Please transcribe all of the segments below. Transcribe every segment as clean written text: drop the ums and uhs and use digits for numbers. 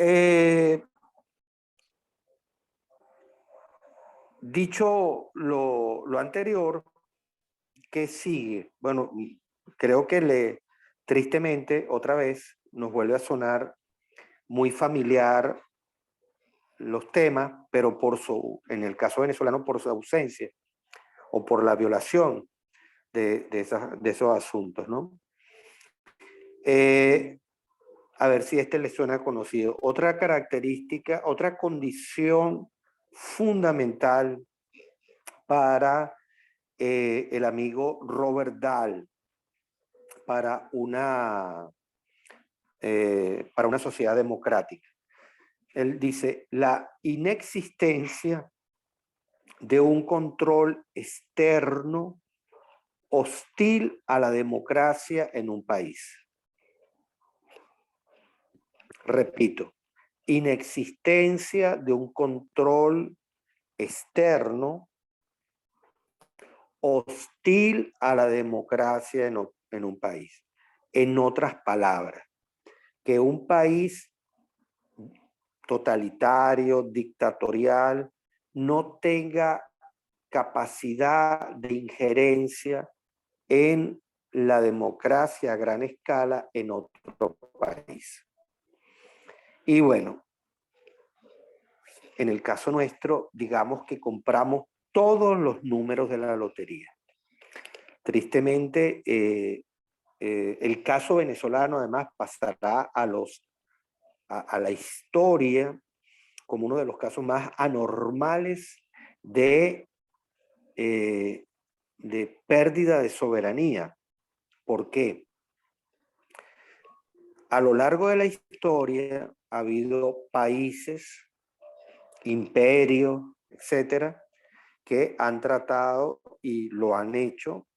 Eh, Dicho lo anterior, ¿qué sigue? Bueno, creo que tristemente, otra vez, nos vuelve a sonar muy familiar los temas, pero en el caso venezolano, por su ausencia o por la violación de esos asuntos, ¿no? Eh, a ver si este le suena conocido. Otra característica, otra condición fundamental para el amigo Robert Dahl, para una sociedad democrática. Él dice, la inexistencia de un control externo hostil a la democracia en un país. Repito, inexistencia de un control externo hostil a la democracia en un país. En otras palabras, que un país totalitario, dictatorial, no tenga capacidad de injerencia en la democracia a gran escala en otro país. Y bueno, en el caso nuestro, digamos que compramos todos los números de la lotería. Tristemente, el caso venezolano además pasará a la historia como uno de los casos más anormales de pérdida de soberanía. ¿Por qué? A lo largo de la historia ha habido países, imperios, etcétera, que han tratado y lo han hecho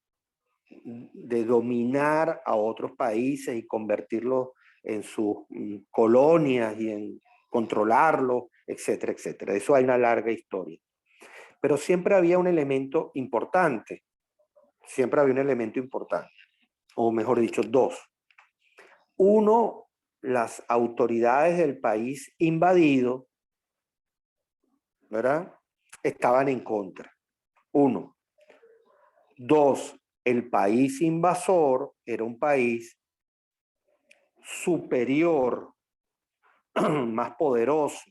de dominar a otros países y convertirlos en sus colonias y en controlarlos, etcétera, etcétera. De eso hay una larga historia. Pero siempre había un elemento importante, o mejor dicho, dos. Uno, las autoridades del país invadido, ¿verdad?, estaban en contra. Uno. Dos, el país invasor era un país superior, más poderoso,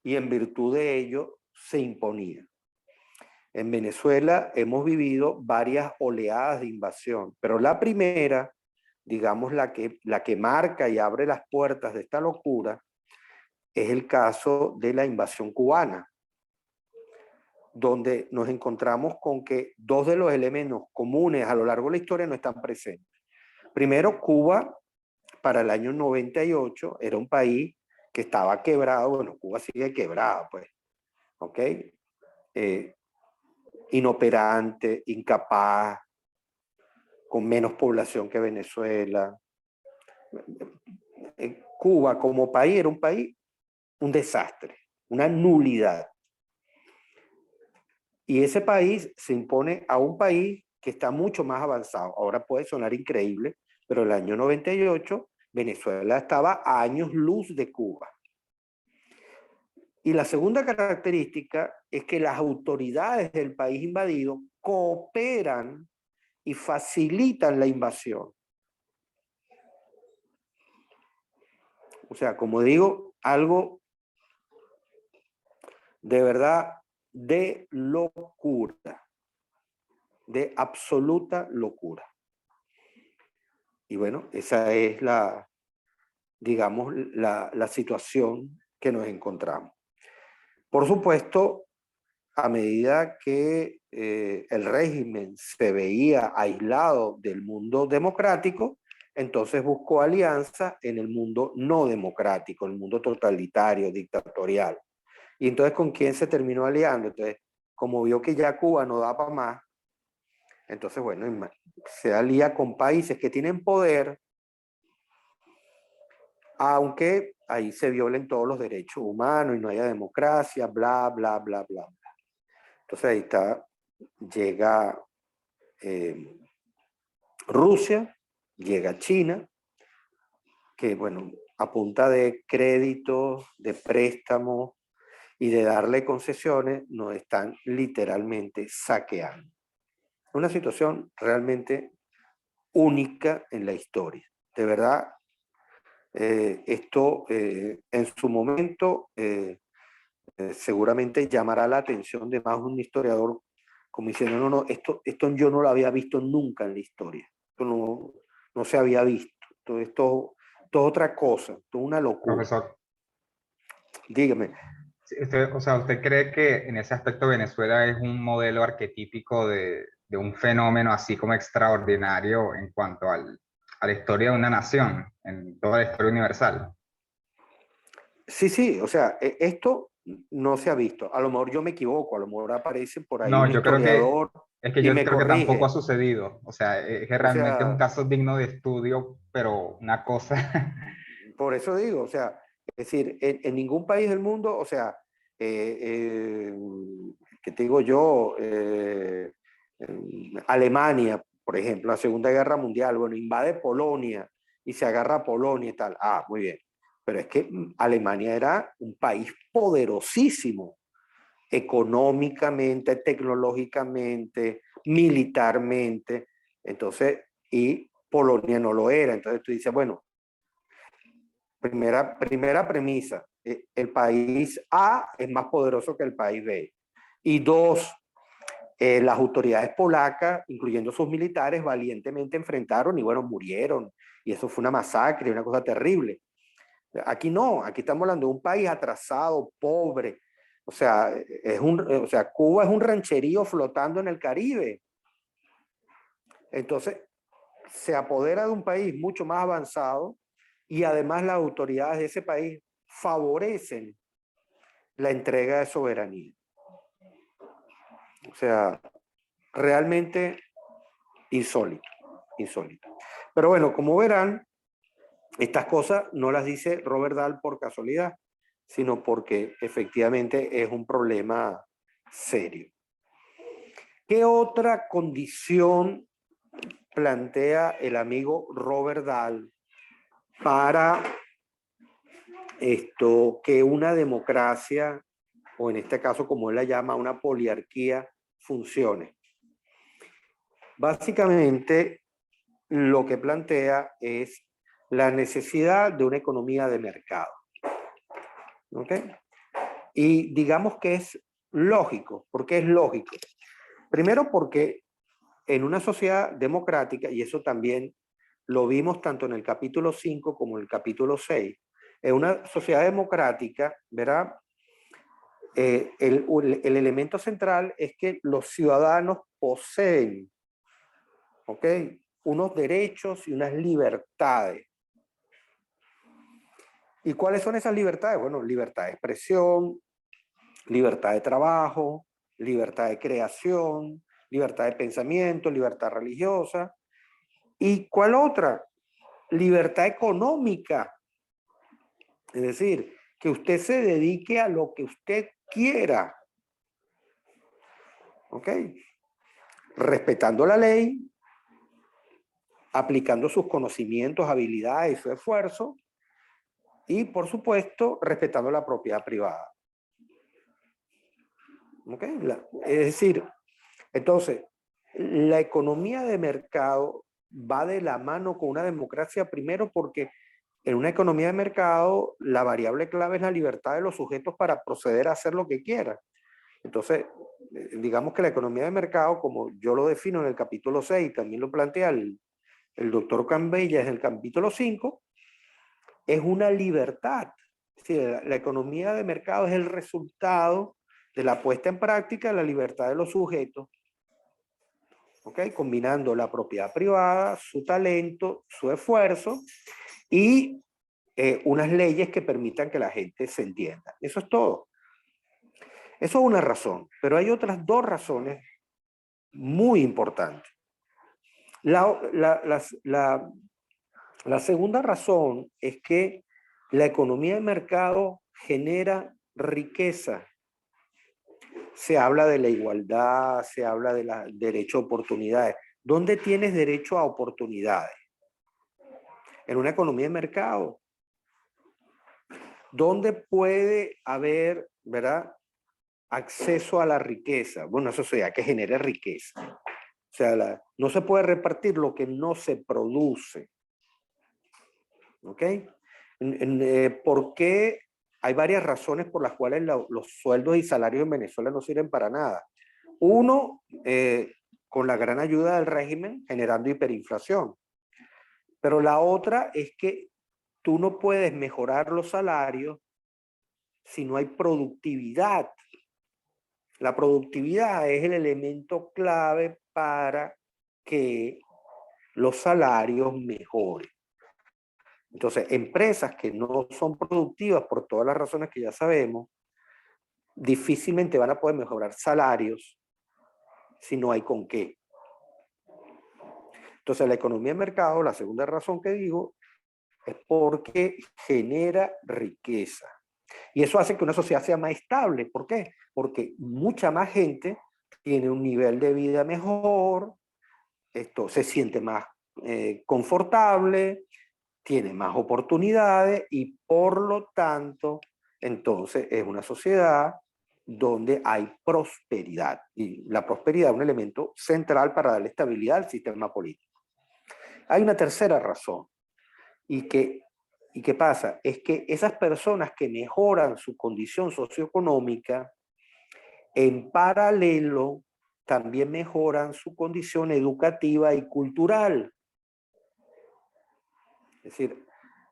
y en virtud de ello se imponía. En Venezuela hemos vivido varias oleadas de invasión, pero la primera, digamos la que marca y abre las puertas de esta locura, es el caso de la invasión cubana, donde nos encontramos con que dos de los elementos comunes a lo largo de la historia no están presentes. Primero, Cuba, para el año 98, era un país que estaba quebrado. Bueno, Cuba sigue quebrado, pues, ¿ok? Inoperante, incapaz, con menos población que Venezuela. Cuba como país era un país, un desastre, una nulidad. Y ese país se impone a un país que está mucho más avanzado. Ahora puede sonar increíble, pero en el año 98 Venezuela estaba a años luz de Cuba. Y la segunda característica es que las autoridades del país invadido cooperan y facilitan la invasión. O sea, como digo, algo de verdad de locura, de absoluta locura. Y bueno, esa es digamos, la situación que nos encontramos. Por supuesto, a medida que el régimen se veía aislado del mundo democrático, entonces buscó alianza en el mundo no democrático, el mundo totalitario, dictatorial. Y entonces, ¿con quién se terminó aliando? Entonces, como vio que ya Cuba no da para más, entonces, bueno, se alía con países que tienen poder, aunque ahí se violen todos los derechos humanos y no haya democracia, bla, bla, bla, bla. Entonces ahí llega Rusia, llega China, que bueno, a punta de créditos, de préstamos y de darle concesiones, nos están literalmente saqueando. Una situación realmente única en la historia. De verdad, esto en su momento seguramente llamará la atención de más un historiador como diciendo, no, no, esto yo no lo había visto nunca en la historia. Esto no se había visto. Esto es otra cosa, esto es una locura. Profesor, Dígame. sí, o sea, ¿usted cree que en ese aspecto Venezuela es un modelo arquetípico de un fenómeno así como extraordinario en cuanto a la historia de una nación, en toda la historia universal? Sí, sí, o sea, esto no se ha visto. A lo mejor yo me equivoco, a lo mejor aparece por ahí No, un yo creo que historiador es que y yo me creo que tampoco ha corrige. sucedido. O sea, es que O realmente es un sea, caso digno de estudio, pero una cosa. por eso digo, o sea, es decir, en ningún país del mundo, o sea, eh, eh, ¿qué te digo yo? Alemania, por ejemplo, la Segunda Guerra Mundial, bueno, invade Polonia y se agarra a Polonia y tal. Ah, muy bien. Pero es que Alemania era un país poderosísimo, económicamente, tecnológicamente, militarmente. Entonces, y Polonia no lo era. Entonces tú dices, bueno, primera premisa, el país A es más poderoso que el país B. Y dos, las autoridades polacas, incluyendo sus militares, valientemente enfrentaron y bueno, murieron. Y eso fue una masacre, una cosa terrible. Aquí no, aquí estamos hablando de un país atrasado, pobre. O sea, o sea, Cuba es un rancherío flotando en el Caribe. Entonces, se apodera de un país mucho más avanzado y además las autoridades de ese país favorecen la entrega de soberanía. O sea, realmente insólito, insólito. Pero bueno, como verán, estas cosas no las dice Robert Dahl por casualidad, sino porque efectivamente es un problema serio. ¿Qué otra condición plantea el amigo Robert Dahl para esto que una democracia, o en este caso como él la llama, una poliarquía, funcione? Básicamente lo que plantea es la necesidad de una economía de mercado. ¿Ok? Y digamos que es lógico. ¿Por qué es lógico? Primero porque en una sociedad democrática, y eso también lo vimos tanto en el capítulo 5 como en el capítulo 6, en una sociedad democrática, ¿verdad? El elemento central es que los ciudadanos poseen, ¿ok? Unos derechos y unas libertades. ¿Y cuáles son esas libertades? Bueno, libertad de expresión, libertad de trabajo, libertad de creación, libertad de pensamiento, libertad religiosa. ¿Y cuál otra? Libertad económica. Es decir, que usted se dedique a lo que usted quiera. ¿Ok? Respetando la ley, aplicando sus conocimientos, habilidades y su esfuerzo, y por supuesto, respetando la propiedad privada. ¿Ok? Es decir, entonces, la economía de mercado va de la mano con una democracia primero porque en una economía de mercado la variable clave es la libertad de los sujetos para proceder a hacer lo que quieran. Entonces, digamos que la economía de mercado, como yo lo defino en el capítulo 6, también lo plantea el doctor Cambella en el capítulo 5, es una libertad. Es decir, la economía de mercado es el resultado de la puesta en práctica de la libertad de los sujetos, ¿ok? Combinando la propiedad privada, su talento, su esfuerzo y unas leyes que permitan que la gente se entienda. Eso es todo. Eso es una razón, pero hay otras dos razones muy importantes. La, la, la segunda razón es que la economía de mercado genera riqueza. Se habla de la igualdad, se habla del derecho a oportunidades. ¿Dónde tienes derecho a oportunidades? En una economía de mercado. ¿Dónde puede haber, verdad, acceso a la riqueza? Bueno, una sociedad que genere riqueza. O sea, no se puede repartir lo que no se produce. ¿Ok? ¿Por qué? Hay varias razones por las cuales los sueldos y salarios en Venezuela no sirven para nada. Uno, con la gran ayuda del régimen, generando hiperinflación. Pero la otra es que tú no puedes mejorar los salarios si no hay productividad. La productividad es el elemento clave para que los salarios mejoren. Entonces, empresas que no son productivas por todas las razones que ya sabemos, difícilmente van a poder mejorar salarios si no hay con qué. Entonces, la economía de mercado, la segunda razón que digo, es porque genera riqueza. Y eso hace que una sociedad sea más estable. ¿Por qué? Porque mucha más gente tiene un nivel de vida mejor, esto se siente más confortable, tiene más oportunidades y por lo tanto, entonces es una sociedad donde hay prosperidad. Y la prosperidad es un elemento central para darle estabilidad al sistema político. Hay una tercera razón. ¿Y qué pasa? Es que esas personas que mejoran su condición socioeconómica, en paralelo, también mejoran su condición educativa y cultural. Es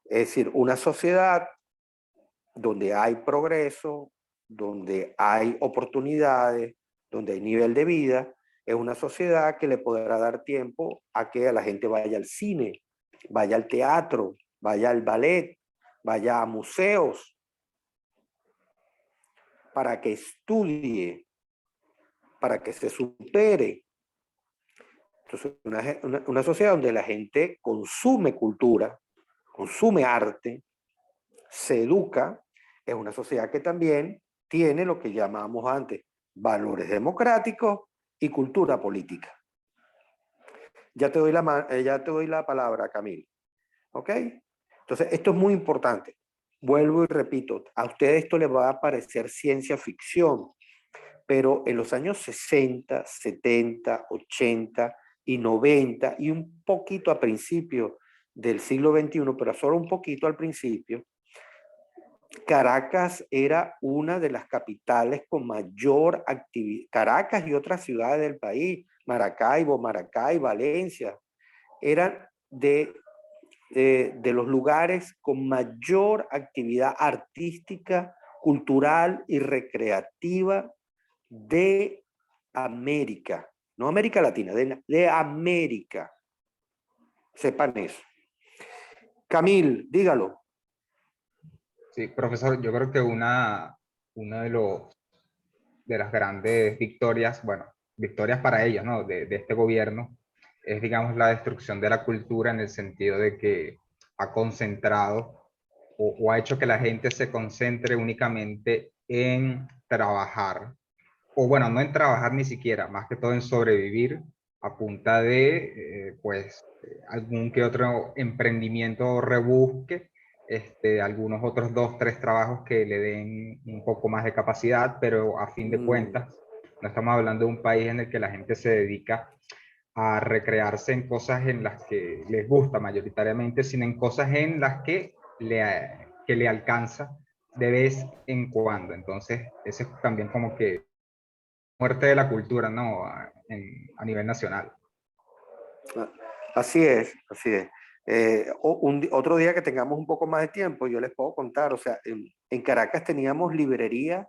decir, una sociedad donde hay progreso, donde hay oportunidades, donde hay nivel de vida, es una sociedad que le podrá dar tiempo a que la gente vaya al cine, vaya al teatro, vaya al ballet, vaya a museos, para que estudie, para que se supere. Entonces, una sociedad donde la gente consume cultura, consume arte, se educa, es una sociedad que también tiene lo que llamamos antes valores democráticos y cultura política. Ya te doy la palabra, Camilo. ¿Ok? Entonces, esto es muy importante. Vuelvo y repito, a ustedes esto les va a parecer ciencia ficción, pero en los años 60, 70, 80 y 90 y un poquito a principio del siglo XXI, pero solo un poquito al principio, Caracas era una de las capitales con mayor actividad. Caracas y otras ciudades del país, Maracaibo, Maracay, Valencia, eran de los lugares con mayor actividad artística, cultural y recreativa de América. No América Latina, de América. Sepan eso. Camil, dígalo. Sí, profesor, yo creo que una de las grandes victorias, bueno, victorias para ellos, ¿no? De este gobierno, es, digamos, la destrucción de la cultura en el sentido de que ha concentrado o ha hecho que la gente se concentre únicamente en trabajar, o bueno, no en trabajar ni siquiera, más que todo en sobrevivir a punta de, algún que otro emprendimiento rebusque, algunos otros 2, 3 trabajos que le den un poco más de capacidad, pero a fin de cuentas, no estamos hablando de un país en el que la gente se dedica a recrearse en cosas en las que les gusta mayoritariamente, sino en cosas en las que le alcanza de vez en cuando. Entonces, eso es también como que muerte de la cultura, ¿no? A nivel nacional. Así es, así es. Otro día que tengamos un poco más de tiempo, yo les puedo contar, o sea, en Caracas teníamos librerías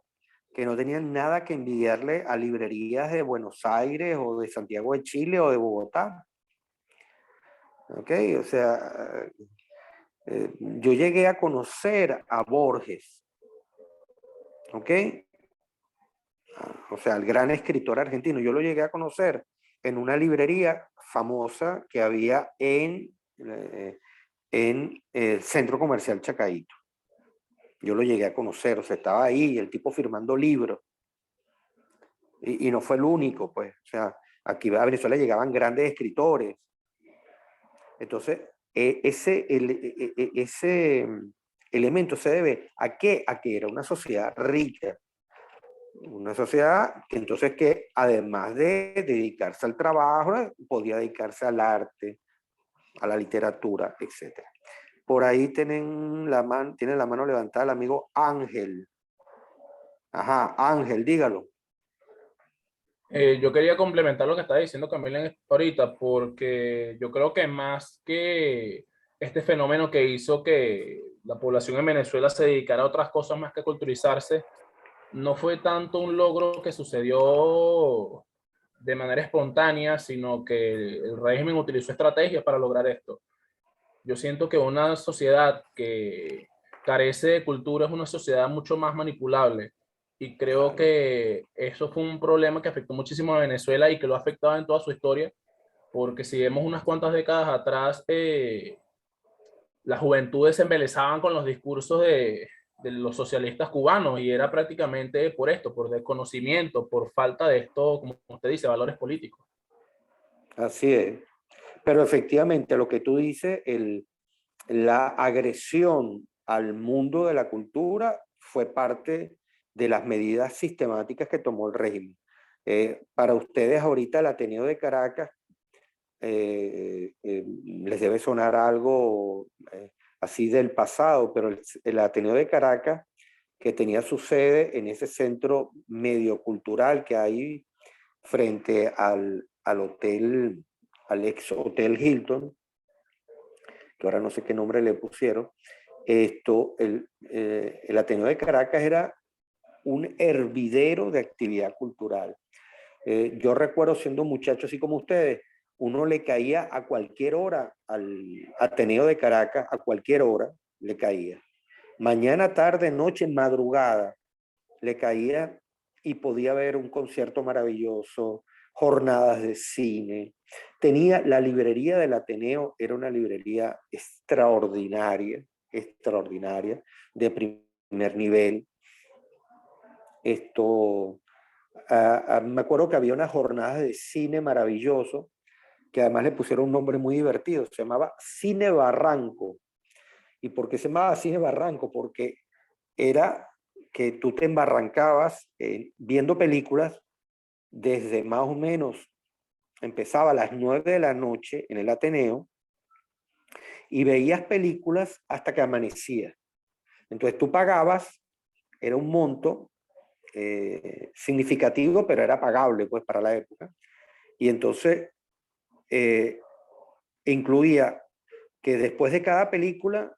que no tenían nada que envidiarle a librerías de Buenos Aires o de Santiago de Chile o de Bogotá. ¿Ok? O sea, yo llegué a conocer a Borges. ¿Ok? O sea, el gran escritor argentino. Yo lo llegué a conocer en una librería famosa que había en el Centro Comercial Chacaíto. Yo lo llegué a conocer, o sea, estaba ahí, el tipo firmando libros. Y no fue el único, pues. O sea, aquí a Venezuela llegaban grandes escritores. Entonces, elemento se debe a qué? A que era una sociedad rica, una sociedad que entonces que además de dedicarse al trabajo, podía dedicarse al arte, a la literatura, etc. Por ahí tiene la mano levantada el amigo Ángel. Ajá, Ángel, dígalo. Yo quería complementar lo que estaba diciendo Camila ahorita, porque yo creo que más que este fenómeno que hizo que la población en Venezuela se dedicara a otras cosas más que culturizarse, no fue tanto un logro que sucedió de manera espontánea, sino que el régimen utilizó estrategias para lograr esto. Yo siento que una sociedad que carece de cultura es una sociedad mucho más manipulable. Y creo que eso fue un problema que afectó muchísimo a Venezuela y que lo ha afectado en toda su historia, porque si vemos unas cuantas décadas atrás, las juventudes se embelezaban con los discursos de los socialistas cubanos y era prácticamente por esto, por desconocimiento, por falta de esto, como usted dice, valores políticos. Así es. Pero efectivamente, lo que tú dices, la agresión al mundo de la cultura fue parte de las medidas sistemáticas que tomó el régimen. Para ustedes ahorita el Ateneo de Caracas les debe sonar algo así del pasado, pero el Ateneo de Caracas, que tenía su sede en ese centro medio cultural que hay frente al hotel, al ex Hotel Hilton, que ahora no sé qué nombre le pusieron. El Ateneo de Caracas era un hervidero de actividad cultural. Yo recuerdo siendo muchacho así como ustedes, uno le caía a cualquier hora al Ateneo de Caracas, a cualquier hora le caía. Mañana, tarde, noche, madrugada le caía y podía ver un concierto maravilloso, jornadas de cine. Tenía la librería del Ateneo, era una librería extraordinaria, extraordinaria, de primer nivel. Me acuerdo que había unas jornadas de cine maravilloso, que además le pusieron un nombre muy divertido, se llamaba Cine Barranco. ¿Y por qué se llamaba Cine Barranco? Porque era que tú te embarrancabas viendo películas desde más o menos, empezaba a las 9 de la noche en el Ateneo y veías películas hasta que amanecía. Entonces tú pagabas, era un monto significativo, pero era pagable pues para la época. Y entonces incluía que después de cada película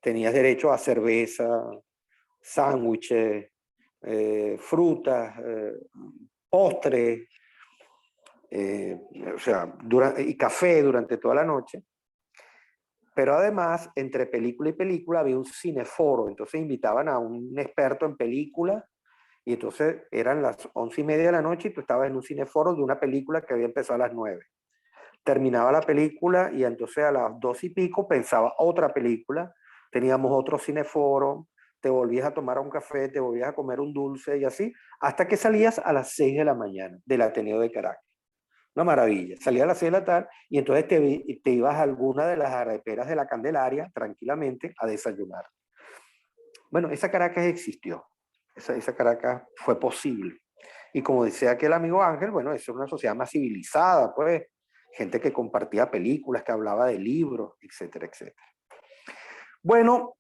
tenías derecho a cerveza, sándwiches, frutas, postres, o sea, y café durante toda la noche. Pero además, entre película y película había un cineforo, entonces invitaban a un experto en película y entonces eran las 11:30 de la noche y tú estabas en un cineforo de una película que había empezado a las 9. Terminaba la película y entonces a las 2 y pico pensaba otra película, teníamos otro cineforo, te volvías a tomar un café, te volvías a comer un dulce y así, hasta que salías a las 6 de la mañana del Ateneo de Caracas. Una maravilla. Salías a las 6 de la tarde y entonces te ibas a alguna de las areperas de la Candelaria tranquilamente a desayunar. Bueno, esa Caracas existió. Esa Caracas fue posible. Y como decía aquel amigo Ángel, bueno, eso es una sociedad más civilizada, pues, gente que compartía películas, que hablaba de libros, etcétera, etcétera. Bueno,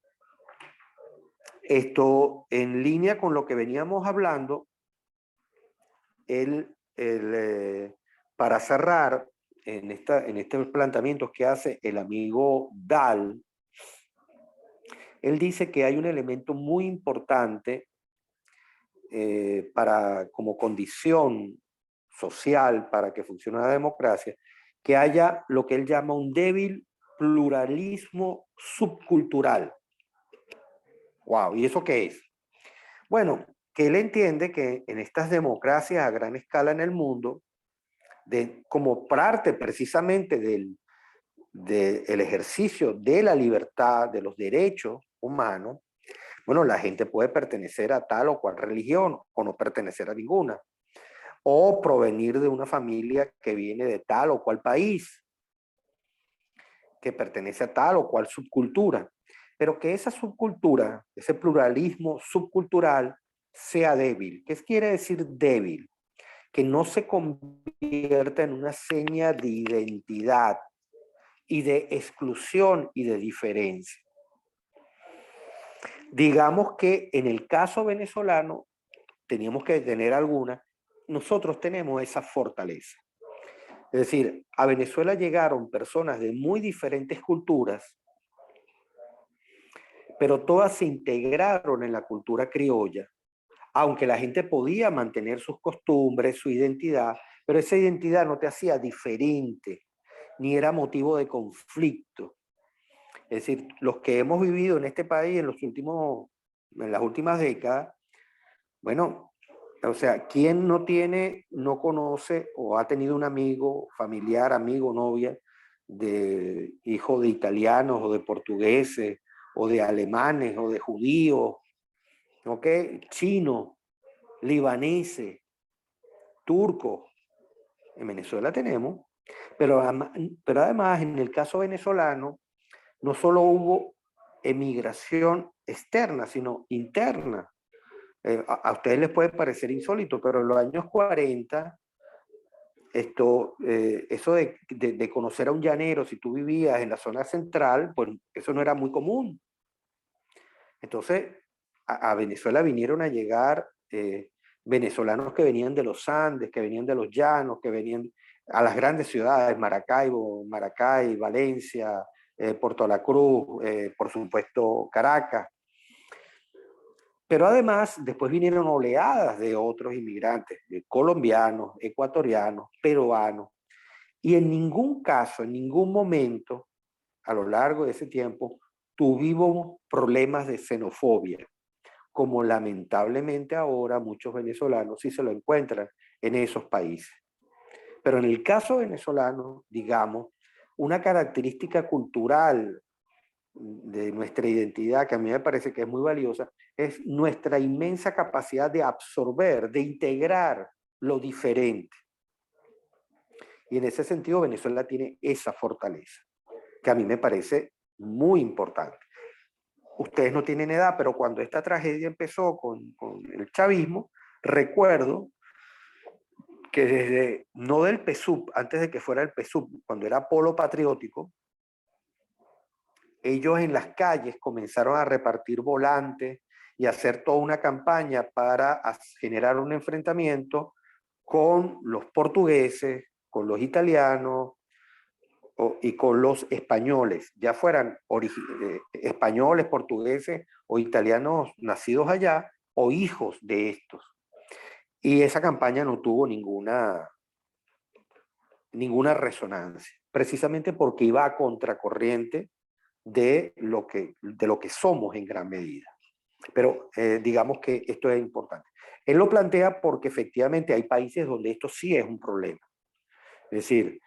esto en línea con lo que veníamos hablando, para cerrar en estos planteamientos que hace el amigo Dahl, él dice que hay un elemento muy importante como condición social para que funcione la democracia, que haya lo que él llama un débil pluralismo subcultural. Wow, ¿y eso qué es? Bueno, que él entiende que en estas democracias a gran escala en el mundo, como parte precisamente del ejercicio de la libertad, de los derechos humanos, bueno, la gente puede pertenecer a tal o cual religión o no pertenecer a ninguna, o provenir de una familia que viene de tal o cual país. que pertenece a tal o cual subcultura, pero que esa subcultura, ese pluralismo subcultural, sea débil. ¿Qué quiere decir débil? Que no se convierta en una seña de identidad y de exclusión y de diferencia. Digamos que en el caso venezolano, teníamos que tener alguna, nosotros tenemos esa fortaleza. Es decir, a Venezuela llegaron personas de muy diferentes culturas, pero todas se integraron en la cultura criolla, aunque la gente podía mantener sus costumbres, su identidad, pero esa identidad no te hacía diferente, ni era motivo de conflicto. Es decir, los que hemos vivido en este país en las últimas décadas, bueno, o sea, ¿quién no tiene, no conoce o ha tenido un amigo, familiar, amigo, novia, de hijo de italianos o de portugueses o de alemanes o de judíos, ¿ok? Chinos, libaneses, turcos? En Venezuela tenemos, pero además en el caso venezolano no solo hubo emigración externa, sino interna. A ustedes les puede parecer insólito, pero en los años 40, eso de conocer a un llanero, si tú vivías en la zona central, pues eso no era muy común. Entonces, a Venezuela vinieron a llegar venezolanos que venían de los Andes, que venían de los llanos, que venían a las grandes ciudades, Maracay, Valencia, Puerto La Cruz, por supuesto Caracas. Pero además, después vinieron oleadas de otros inmigrantes, colombianos, ecuatorianos, peruanos, y en ningún caso, en ningún momento, a lo largo de ese tiempo, tuvimos problemas de xenofobia, como lamentablemente ahora muchos venezolanos sí se lo encuentran en esos países. Pero en el caso venezolano, digamos, una característica cultural de nuestra identidad, que a mí me parece que es muy valiosa, es nuestra inmensa capacidad de absorber, de integrar lo diferente. Y en ese sentido Venezuela tiene esa fortaleza, que a mí me parece muy importante. Ustedes no tienen edad, pero cuando esta tragedia empezó con el chavismo, recuerdo que desde, no del PSUV, antes de que fuera el PSUV, cuando era Polo Patriótico, ellos en las calles comenzaron a repartir volantes y a hacer toda una campaña para generar un enfrentamiento con los portugueses, con los italianos y con los españoles, ya fueran españoles, portugueses o italianos nacidos allá o hijos de estos. Y esa campaña no tuvo ninguna resonancia, precisamente porque iba a contracorriente de lo que somos en gran medida. Pero digamos que esto es importante. Él lo plantea porque efectivamente hay países donde esto sí es un problema. Es decir,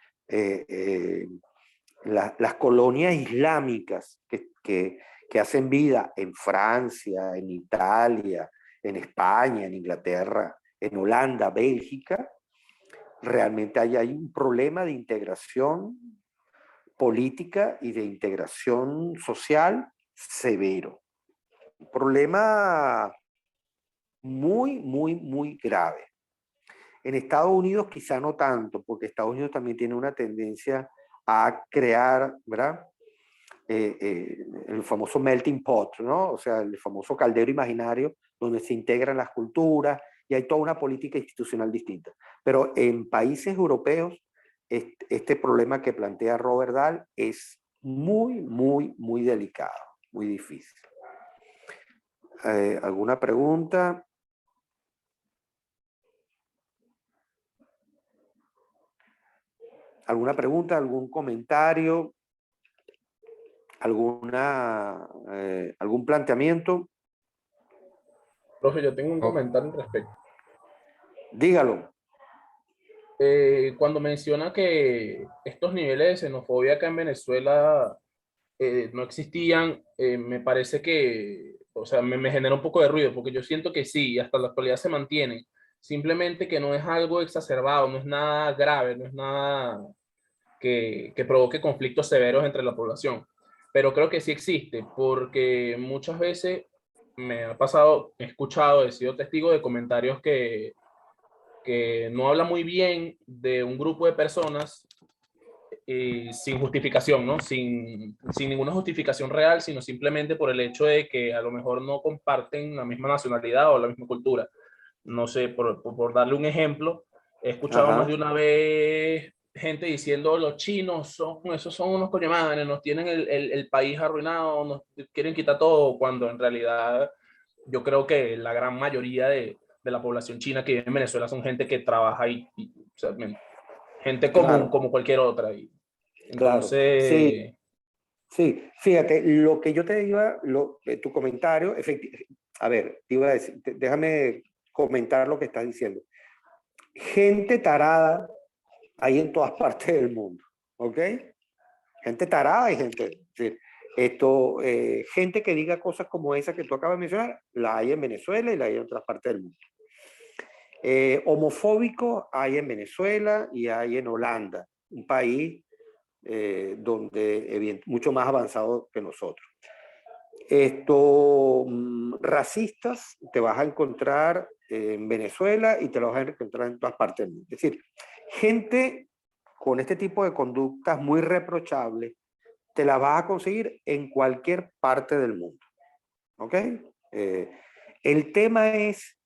las colonias islámicas que hacen vida en Francia, en Italia, en España, en Inglaterra, en Holanda, Bélgica, realmente hay un problema de integración política y de integración social severo. Un problema muy, muy, muy grave. En Estados Unidos quizá no tanto, porque Estados Unidos también tiene una tendencia a crear, ¿verdad? El famoso melting pot, ¿no? O sea, el famoso caldero imaginario donde se integran las culturas y hay toda una política institucional distinta. Pero en países europeos, este problema que plantea Robert Dahl es muy, muy, muy delicado, muy difícil. ¿Alguna pregunta? ¿Alguna pregunta? ¿Algún comentario? ¿Algún planteamiento? Profe, yo tengo un comentario al respecto. Dígalo. Cuando menciona que estos niveles de xenofobia acá en Venezuela no existían, me parece que, o sea, me genera un poco de ruido, porque yo siento que sí, hasta la actualidad se mantiene. Simplemente que no es algo exacerbado, no es nada grave, no es nada que provoque conflictos severos entre la población. Pero creo que sí existe, porque muchas veces me ha pasado, he escuchado, he sido testigo de comentarios que no habla muy bien de un grupo de personas sin justificación, ¿no? Sin ninguna justificación real, sino simplemente por el hecho de que a lo mejor no comparten la misma nacionalidad o la misma cultura. No sé, por darle un ejemplo, he escuchado más de Ajá, una vez gente diciendo los chinos esos son unos coño madres, nos tienen el país arruinado, nos quieren quitar todo, cuando en realidad yo creo que la gran mayoría de la población china que vive en Venezuela son gente que trabaja ahí, o sea, gente común claro, como cualquier otra. Y claro. Sí, entonces, sí, fíjate, lo que yo te iba, tu comentario, a ver, te iba a decir, déjame comentar lo que estás diciendo. Gente tarada hay en todas partes del mundo, ¿ok? Gente tarada y gente, sí. Gente que diga cosas como esa que tú acabas de mencionar, la hay en Venezuela y la hay en otras partes del mundo. Homofóbicos hay en Venezuela y hay en Holanda, un país donde mucho más avanzado que nosotros. Racistas te vas a encontrar en Venezuela y te lo vas a encontrar en todas partes del mundo. Es decir, gente con este tipo de conductas muy reprochables te la vas a conseguir en cualquier parte del mundo. ¿Ok? Eh, el tema es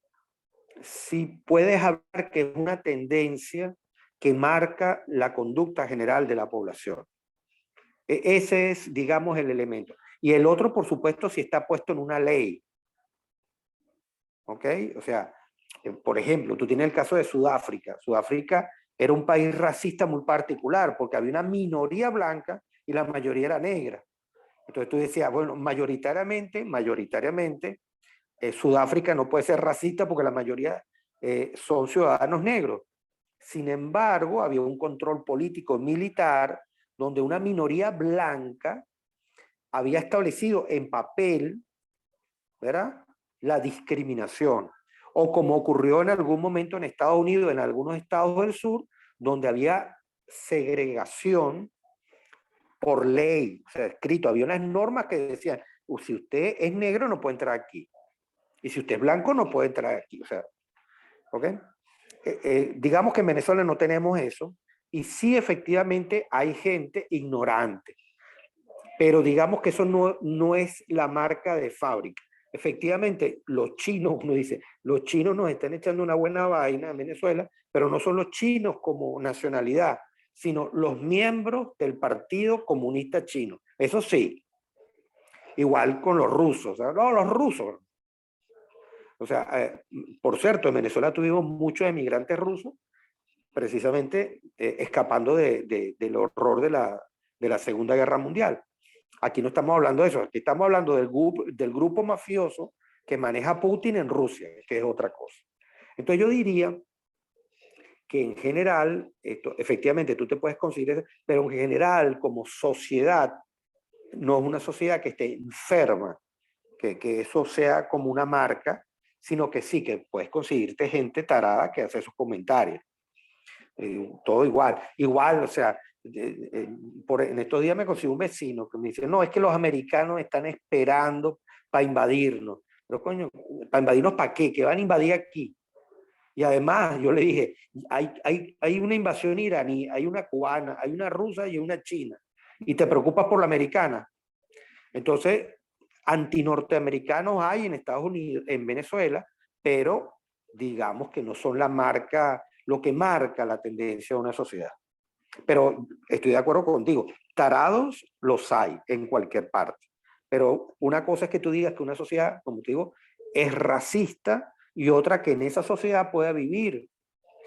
si puedes hablar que es una tendencia que marca la conducta general de la población. Ese es, digamos, el elemento. Y el otro, por supuesto, si está puesto en una ley. ¿Ok? O sea, por ejemplo, tú tienes el caso de Sudáfrica. Sudáfrica era un país racista muy particular porque había una minoría blanca y la mayoría era negra. Entonces tú decías, bueno, mayoritariamente, Sudáfrica no puede ser racista porque la mayoría son ciudadanos negros. Sin embargo, había un control político militar donde una minoría blanca había establecido en papel, ¿verdad?, la discriminación. O como ocurrió en algún momento en Estados Unidos, en algunos estados del sur, donde había segregación por ley, o sea, escrito, había unas normas que decían, si usted es negro no puede entrar aquí, y si usted es blanco no puede entrar aquí, o sea, ¿ok? Digamos que en Venezuela no tenemos eso, y sí efectivamente hay gente ignorante, pero digamos que eso no es la marca de fábrica. Efectivamente, los chinos, uno dice, los chinos nos están echando una buena vaina en Venezuela, pero no son los chinos como nacionalidad, sino los miembros del Partido Comunista Chino. Eso sí, igual con los rusos. ¿Sabes? No, los rusos. O sea, por cierto, en Venezuela tuvimos muchos emigrantes rusos, precisamente escapando del horror de la Segunda Guerra Mundial. Aquí no estamos hablando de eso, aquí estamos hablando del grupo mafioso que maneja Putin en Rusia, que es otra cosa. Entonces yo diría que en general, efectivamente tú te puedes conseguir, pero en general como sociedad, no es una sociedad que esté enferma, que eso sea como una marca, sino que sí, que puedes conseguirte gente tarada que hace esos comentarios. Todo igual. Igual, o sea, en estos días me conseguí un vecino que me dice, no, es que los americanos están esperando para invadirnos. Pero coño, ¿para invadirnos para qué? ¿Qué van a invadir aquí? Y además yo le dije, hay una invasión iraní, hay una cubana, hay una rusa y una china. Y te preocupas por la americana. Entonces, antinorteamericanos hay en Estados Unidos, en Venezuela, pero digamos que no son la marca, lo que marca la tendencia de una sociedad. Pero estoy de acuerdo contigo, tarados los hay en cualquier parte. Pero una cosa es que tú digas que una sociedad, como te digo, es racista y otra que en esa sociedad pueda vivir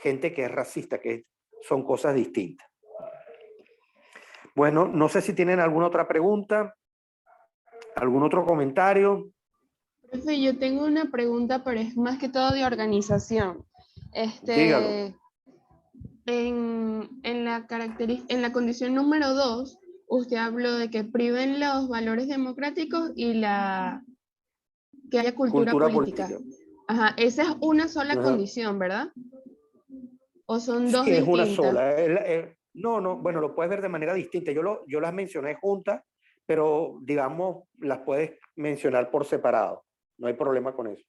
gente que es racista, que son cosas distintas. Bueno, no sé si tienen alguna otra pregunta, algún otro comentario. Profe, yo tengo una pregunta, pero es más que todo de organización. Dígalo. En la condición número 2, usted habló de que priven los valores democráticos y que haya cultura Cultura política. política. Ajá, esa es una sola Ajá. condición, ¿verdad? ¿O son dos Sí, es una distintas? sola. No, bueno, lo puedes ver de manera distinta. Yo las mencioné juntas, pero digamos, las puedes mencionar por separado. No hay problema con eso.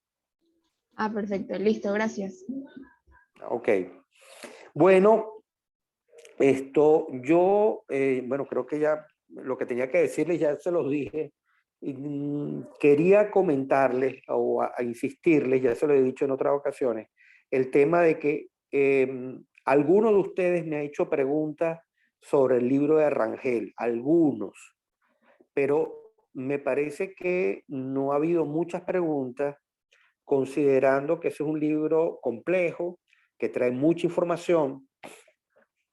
Ah, perfecto, listo, gracias. Ok. Bueno, bueno, creo que ya lo que tenía que decirles ya se los dije. Y, quería comentarles o a insistirles, ya se lo he dicho en otras ocasiones, el tema de que alguno de ustedes me ha hecho preguntas sobre el libro de Rangel, algunos, pero me parece que no ha habido muchas preguntas considerando que ese es un libro complejo, que trae mucha información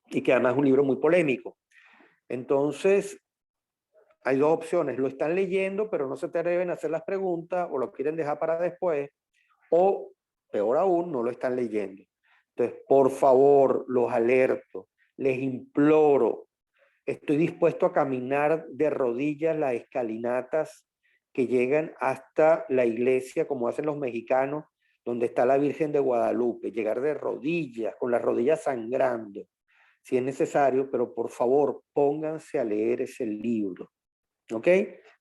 y que además es un libro muy polémico. Entonces, hay dos opciones: lo están leyendo, pero no se atreven a hacer las preguntas o lo quieren dejar para después, o peor aún, no lo están leyendo. Entonces, por favor, los alerto, les imploro, estoy dispuesto a caminar de rodillas las escalinatas que llegan hasta la iglesia, como hacen los mexicanos, donde está la Virgen de Guadalupe, llegar de rodillas, con las rodillas sangrando, si es necesario, pero por favor, pónganse a leer ese libro. ¿Ok?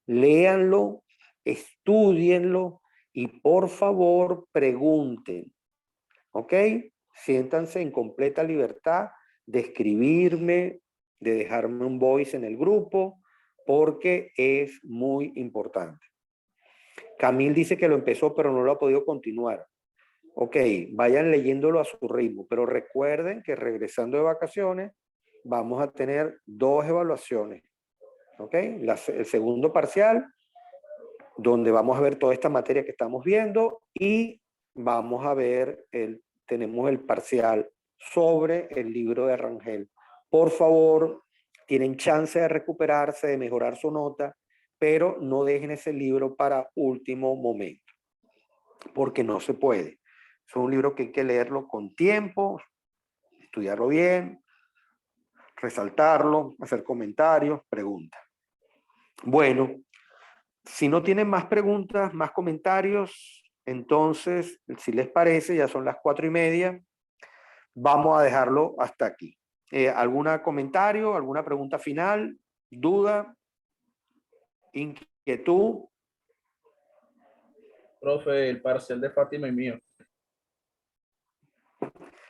Léanlo, estudienlo y por favor pregunten. ¿Ok? Siéntanse en completa libertad de escribirme, de dejarme un voice en el grupo, porque es muy importante. Camil dice que lo empezó, pero no lo ha podido continuar. Ok, vayan leyéndolo a su ritmo, pero recuerden que regresando de vacaciones vamos a tener 2 evaluaciones. ¿Ok? El segundo parcial, donde vamos a ver toda esta materia que estamos viendo, y vamos a ver, tenemos el parcial sobre el libro de Rangel. Por favor, tienen chance de recuperarse, de mejorar su nota, pero no dejen ese libro para último momento, porque no se puede. Es un libro que hay que leerlo con tiempo, estudiarlo bien, resaltarlo, hacer comentarios, preguntas. Bueno, si no tienen más preguntas, más comentarios, entonces, si les parece, ya son las 4:30, vamos a dejarlo hasta aquí. ¿Algún comentario, alguna pregunta final, duda, inquietud? Profe, el parcial de Fátima y mío.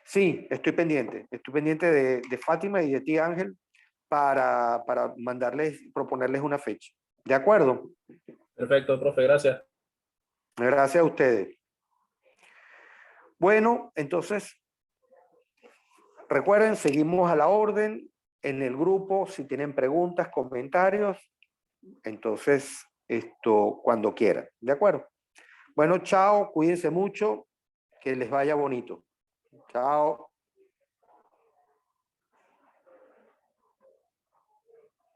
Sí, estoy pendiente de Fátima y de ti, Ángel, para proponerles una fecha. ¿De acuerdo? Perfecto, profe, gracias. Gracias a ustedes. Bueno, entonces, recuerden, seguimos a la orden en el grupo. Si tienen preguntas, comentarios, entonces, cuando quieran. ¿De acuerdo? Bueno, chao, cuídense mucho, que les vaya bonito. Chao.